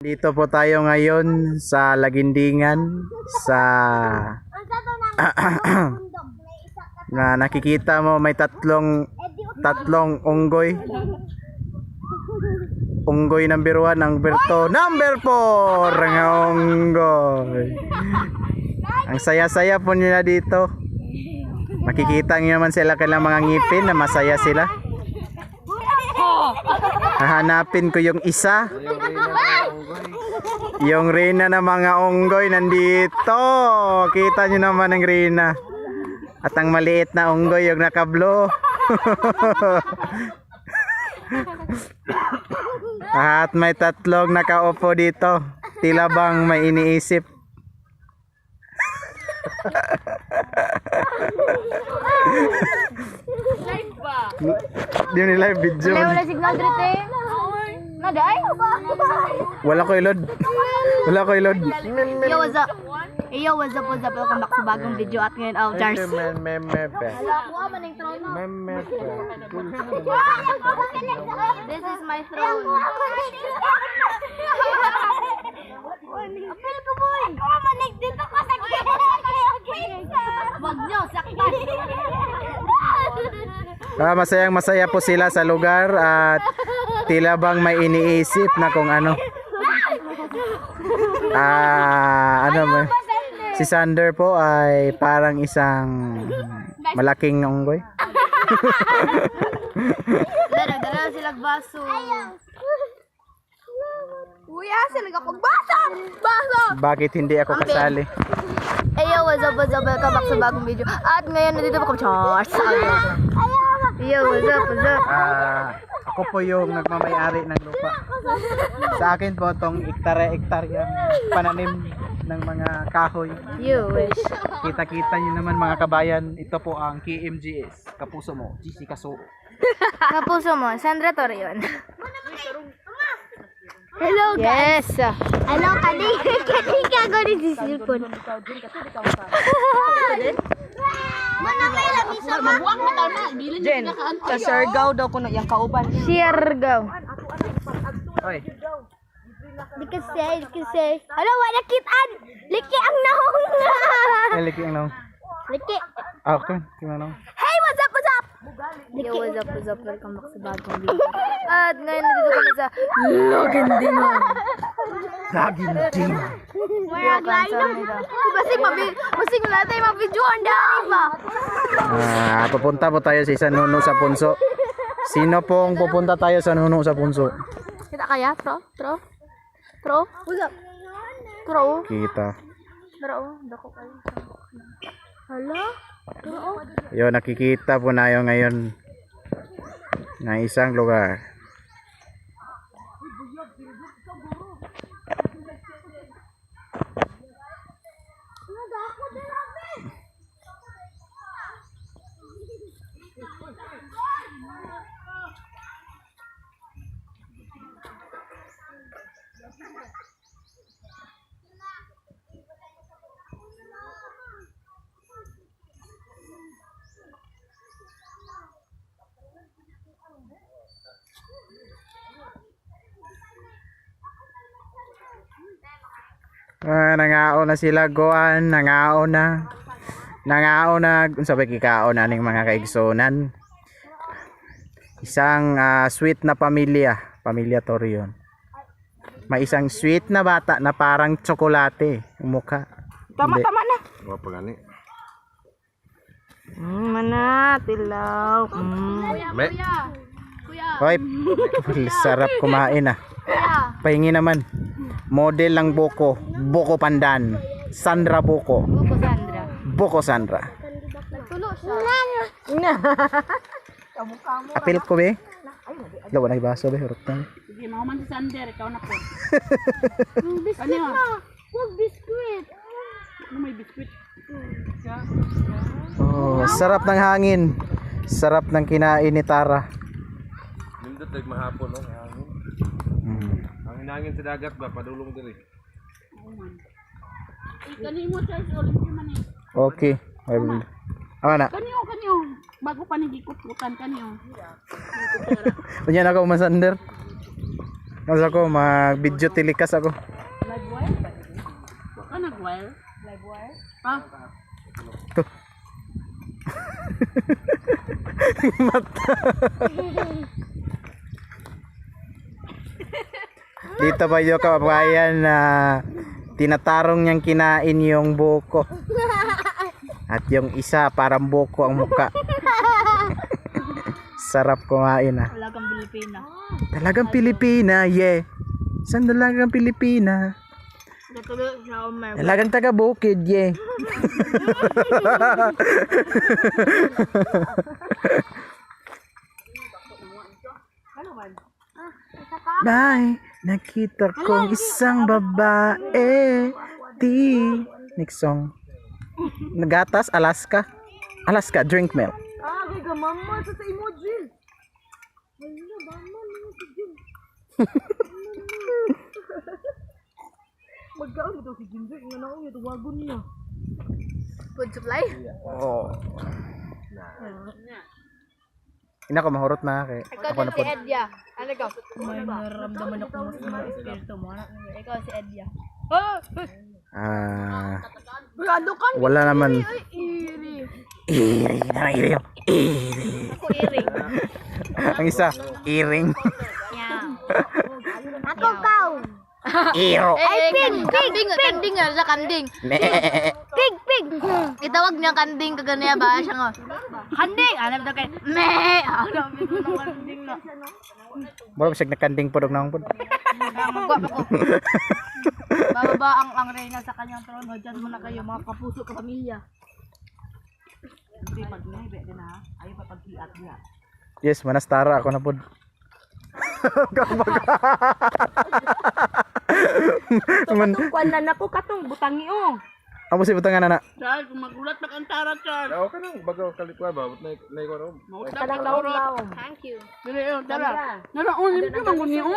Dito po tayo ngayon sa Lagindingan sa na nakikita mo may tatlong unggoy. Unggoy number 1, number 2, number 4 nga unggoy. Ang saya-saya po nila dito. Makikita niyo naman sila kailang mga ngipin na masaya sila. Hahanapin ko yung isa. Yung reyna ng mga unggoy nandito. Kita nyo naman ang reyna. At ang maliit na unggoy yung nakablo. At may tatlong nakaupo dito. Tila bang may iniisip. Live ba? Di ni live video. Wala signal dito eh. Nada ay ba? Wala ko ilod. Wala ko ilod. Yo, what's up? Yo, what's up? Welcome back sa bagong video at ngayon, Jars. This is my throne. Apil ko boy. Manig dito ka sa wag nyo, saktan. Masayang-masaya po sila sa lugar at tila bang may iniisip na kung ano. Si Sander po ay parang isang malaking unggoy. Dala sila baso. Kuya, sila nagpagbaso. Baso. Bakit hindi ako kasali? Yo, what's up? Welcome back sa bagong video. At ngayon, nandito po kami sa Yo, what's up? Ako po yung nagmamayari ng lupa. Sa akin po itong ektarya-ektaryang pananim ng mga kahoy. You wish. Kita-kita nyo naman mga kabayan, ito po ang KMGS, Kapuso Mo, GC Kaso. Kapuso mo, Sandra Torion. Hello guys. Yes. Hello kani. Kani ka go ni cellphone. Mana may labi sa mabuang mataw na. Jen, sa Siargao daw ko na yung kauban. Siargao. Oy. Dikasay. Hello, wala kitaan. Liki ang nahong. Liki ang naong. Liki. Okay, gimana? Hey, what's up? Yo, what's up? Welcome back sa bagong video. At ngayon nandito kami sa Lagindingan. Lagindingan. Basig natin mag-video ang dami ba? Pupunta po tayo sa Nuno sa Punso. Sino pong pupunta tayo sa Nuno sa Punso? Kita kaya? Tro? What's up? Tro? Kita. Dako kayo. Hala? Yo, nakikita po na yun ngayon na isang lugar. Nangao na sila goan, nangao na sabi kikaon na ning mga kaigsonan. Isang sweet na pamilya Torion. May isang sweet na bata na parang tsokolate yung mukha. Tama na. Wa pa gani. Mana, tilaw. Hoy, sarap kumain ah. Pahingi naman. Model lang Boko Pandan. Sandra Boko. Boko Sandra. Tulo siya. Apil ko be. Lawa na ibaso be, hurot na. Sige, mahuman si Sander, ikaw na po. Biskuit na. Huwag biskuit. Ano may biskuit? Oh, sarap ng hangin. Sarap ng kinain ni Tara. Nindot ay mahapon no, hangin. Ang hangin sa dagat ba padulong diri. Kani mo Charles Olympia man eh. Okay. Na. Kanyo. Bago pa nagikot-kutan kanyo. Unya na ka umasander. Mas ako, mag-video telecast ako. Baka nag-wire. Live wire? Ha? Dito ba yung kababayan na tinatarong niyang kinain yung buko. At yung isa parang buko ang muka. Sarap kumain ah. Talagang Pilipina. Talagang Pilipina, yeah. Saan talagang Pilipina? Natuloy sa Omer. Talagang taga bukid, yeah. Bye. Nakita kong isang babae. Next song. Nagatas, Alaska. Alaska, drink milk. Ah, kay mama sa emoji. Ayun, mama mo si Jim. Magkaon ito si Jimbo, nga na ito wagon niya. Food supply? Oh. Ina ko mahurot na kay. Ikaw Ako din na si po. Edya. Ano ka? May naramdaman ako mas mga espiritu mo. Ikaw si Edya. Oh! Brado ka? Wala naman. Iri. Iri na iri. Ako iri. Ang isa, iring. Ako kaw. Iro. Ay, pig! Kanding! Kanding nga sa kanding. Me. Pig! Pig! Itawag niya kanding kaganaya ba? Siya nga. Kanding! Alam na kay... Me! Alam mo na kanding na. Mura bisag nakanding podog na pod. Magwap ako. Bababa ang reyna sa kanyang trono. Diyan muna kayo mga kapuso kapamilya. Hindi pag naibe din ha. Ayaw pa pag-iat niya. Yes, manastara ako na pod. Man, Kuan na ko katong butangi o. amo si butangan na. Charles, kung magulat na kang tara, Charles. Ako ka nang bagaw kalikwa ba? But na ko ro. Magulat na kang Thank you. Dili yun, tara. Naraon, hindi man guni o.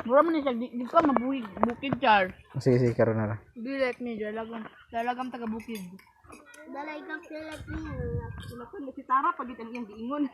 Mura mo ni siya, di ka mabuhig. Bukid, Charles. Sige, sige, karon na lang. Be like me, dalagam taga bukid. Wala ko mo si Tara pag itan iyang giingon.